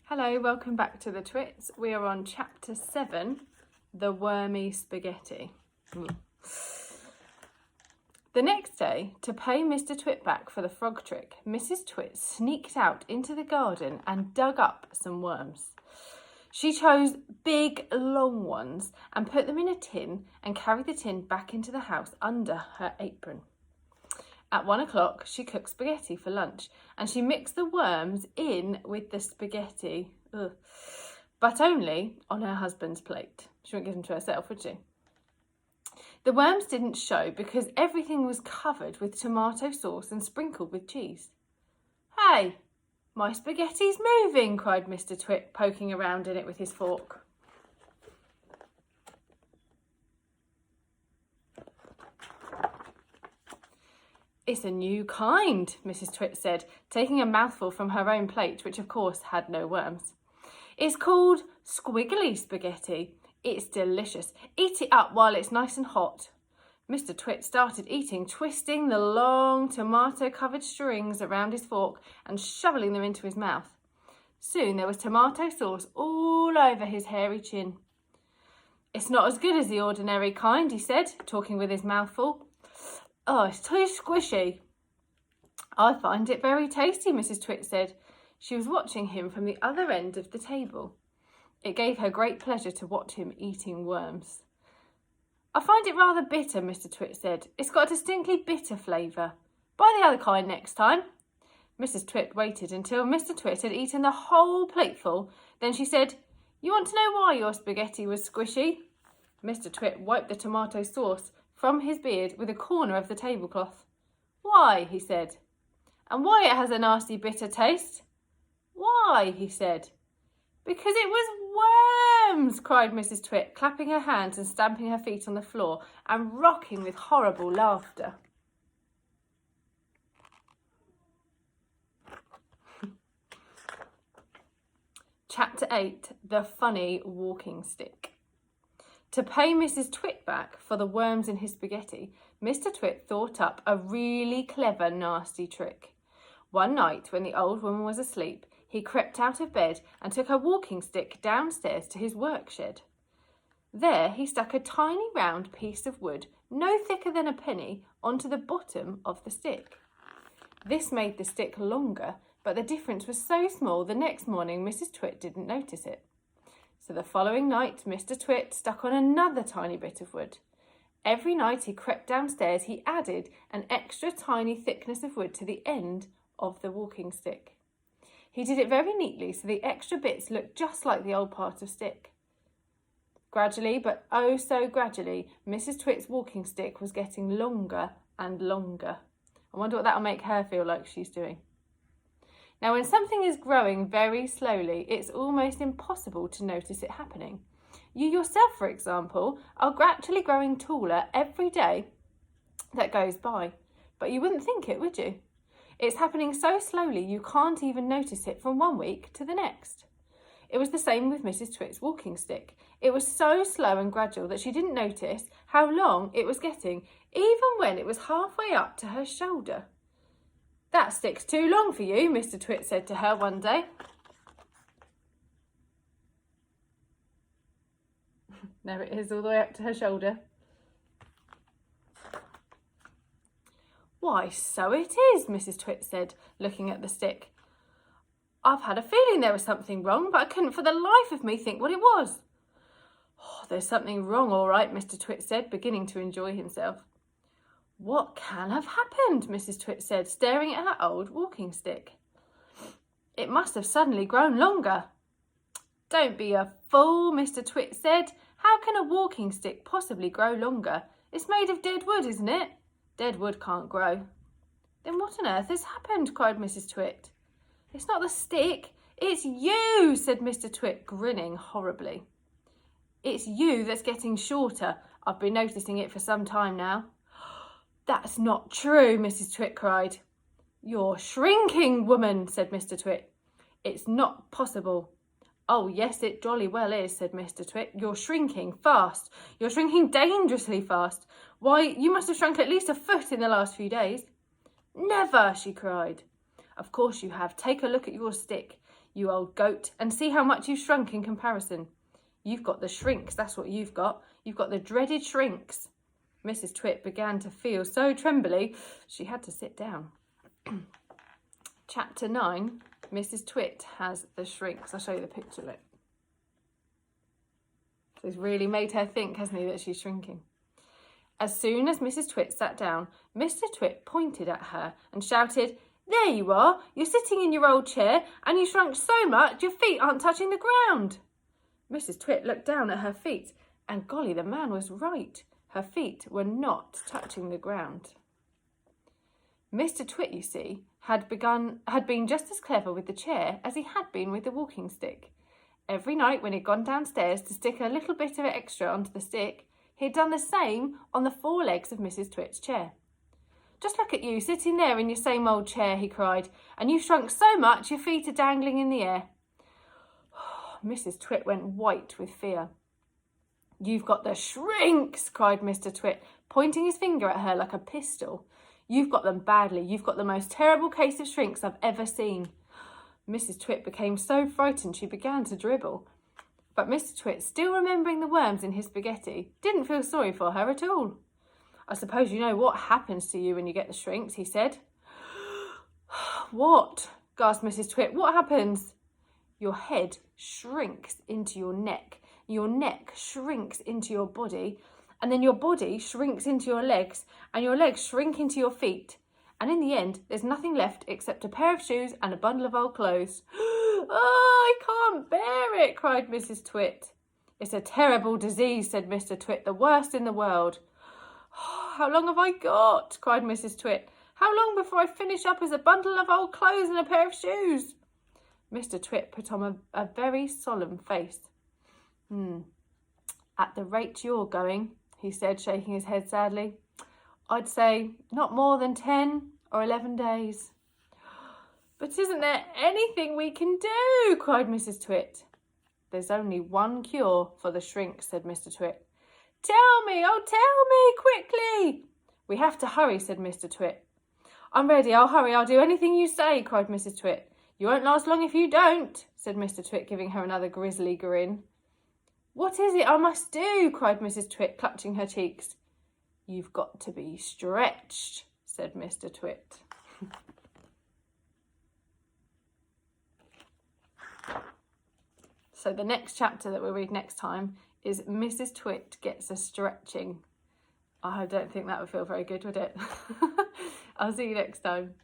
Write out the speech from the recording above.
Hello, welcome back to the Twits. We are on chapter 7, the Wormy Spaghetti. The next day, to pay Mr. Twit back for the frog trick, Mrs. Twit sneaked out into the garden and dug up some worms. She chose big, long ones and put them in a tin and carried the tin back into the house under her apron. At 1 o'clock, she cooked spaghetti for lunch and she mixed the worms in with the spaghetti, but only on her husband's plate. She wouldn't give them to herself, would she? The worms didn't show because everything was covered with tomato sauce and sprinkled with cheese. "Hey, my spaghetti's moving," cried Mr. Twit, poking around in it with his fork. "It's a new kind," Mrs. Twit said, taking a mouthful from her own plate, which of course had no worms. "It's called Squiggly Spaghetti. It's delicious. Eat it up while it's nice and hot." Mr. Twit started eating, twisting the long tomato-covered strings around his fork and shoveling them into his mouth. Soon there was tomato sauce all over his hairy chin. "It's not as good as the ordinary kind," he said, talking with his mouth full. "Oh, it's too squishy." "I find it very tasty," Mrs. Twit said. She was watching him from the other end of the table. It gave her great pleasure to watch him eating worms. "I find it rather bitter," Mr. Twit said. "It's got a distinctly bitter flavour. Buy the other kind next time." Mrs. Twit waited until Mr. Twit had eaten the whole plateful. Then she said, "You want to know why your spaghetti was squishy?" Mr. Twit wiped the tomato sauce from his beard with a corner of the tablecloth. "Why?" he said. "And why it has a nasty bitter taste?" "Why?" he said. "Because it was worms," cried Mrs. Twit, clapping her hands and stamping her feet on the floor and rocking with horrible laughter. Chapter 8, The Funny Walking Stick. To pay Mrs. Twit back for the worms in his spaghetti, Mr. Twit thought up a really clever, nasty trick. One night, when the old woman was asleep, he crept out of bed and took a walking stick downstairs to his work shed. There he stuck a tiny round piece of wood, no thicker than a penny, onto the bottom of the stick. This made the stick longer, but the difference was so small the next morning Mrs. Twit didn't notice it. So the following night, Mr. Twit stuck on another tiny bit of wood. Every night he crept downstairs, he added an extra tiny thickness of wood to the end of the walking stick. He did it very neatly so the extra bits looked just like the old part of stick. Gradually, but oh so gradually, Mrs. Twit's walking stick was getting longer and longer. I wonder what that'll make her feel like she's doing. Now, when something is growing very slowly, it's almost impossible to notice it happening. You yourself, for example, are gradually growing taller every day that goes by, but you wouldn't think it, would you? It's happening so slowly you can't even notice it from one week to the next. It was the same with Mrs. Twit's walking stick. It was so slow and gradual that she didn't notice how long it was getting, even when it was halfway up to her shoulder. "That stick's too long for you," Mr. Twit said to her one day. There it is, all the way up to her shoulder. "Why, so it is," Mrs. Twit said, looking at the stick. "I've had a feeling there was something wrong, but I couldn't for the life of me think what it was." "Oh, there's something wrong, all right," Mr. Twit said, beginning to enjoy himself. "What can have happened?" Mrs. Twit said, staring at her old walking stick. "It must have suddenly grown longer." "Don't be a fool," Mr. Twit said. "How can a walking stick possibly grow longer? It's made of dead wood, isn't it? Dead wood can't grow." "Then what on earth has happened?" cried Mrs. Twit. "It's not the stick, it's you," said Mr. Twit, grinning horribly. "It's you that's getting shorter. I've been noticing it for some time now." "That's not true," Mrs. Twit cried. "You're shrinking, woman," said Mr. Twit. "It's not possible." "Oh, yes, it jolly well is," said Mr. Twit. "You're shrinking fast. You're shrinking dangerously fast. Why, you must have shrunk at least a foot in the last few days." "Never!" she cried. "Of course you have. Take a look at your stick. you old goat, and see how much you've shrunk in comparison. You've got the shrinks, that's what you've got. You've got the dreaded shrinks. Mrs. Twit began to feel so trembly, she had to sit down. Chapter 9, Mrs. Twit has the shrinks. I'll show you the picture of it. So he's really made her think, hasn't he, that she's shrinking. As soon as Mrs. Twit sat down, Mr. Twit pointed at her and shouted, "There you are, you're sitting in your old chair and you shrunk so much your feet aren't touching the ground." Mrs. Twit looked down at her feet and golly, the man was right. Her feet were not touching the ground. Mr. Twit, you see, had been just as clever with the chair as he had been with the walking stick. Every night when he'd gone downstairs to stick a little bit of extra onto the stick, he'd done the same on the four legs of Mrs. Twit's chair. "Just look at you, sitting there in your same old chair," he cried, "and you've shrunk so much your feet are dangling in the air." Mrs. Twit went white with fear. "You've got the shrinks," cried Mr. Twit, pointing his finger at her like a pistol. "You've got them badly. You've got the most terrible case of shrinks I've ever seen." Mrs. Twit became so frightened she began to dribble. But Mr. Twit, still remembering the worms in his spaghetti, didn't feel sorry for her at all. "I suppose you know what happens to you when you get the shrinks," he said. "What?" gasped Mrs. Twit. "What happens?" "Your head shrinks into your neck shrinks into your body, and then your body shrinks into your legs, and your legs shrink into your feet. And in the end, there's nothing left except a pair of shoes and a bundle of old clothes." "Oh, I can't bear it," cried Mrs. Twit. "It's a terrible disease," said Mr. Twit, "the worst in the world." "How long have I got?" cried Mrs. Twit. "How long before I finish up as a bundle of old clothes and a pair of shoes?" Mr. Twit put on a very solemn face. "At the rate you're going," he said, shaking his head sadly, "I'd say not more than 10 or 11 days. "But isn't there anything we can do?" cried Mrs. Twit. "There's only one cure for the shrinks," said Mr. Twit. "Tell me, oh tell me, quickly." "We have to hurry," said Mr. Twit. "I'm ready, I'll hurry, I'll do anything you say," cried Mrs. Twit. "You won't last long if you don't," said Mr. Twit, giving her another grisly grin. "What is it I must do?" cried Mrs. Twit, clutching her cheeks. "You've got to be stretched," said Mr. Twit. So the next chapter that we'll read next time is Mrs. Twit Gets a Stretching. I don't think that would feel very good, would it? I'll see you next time.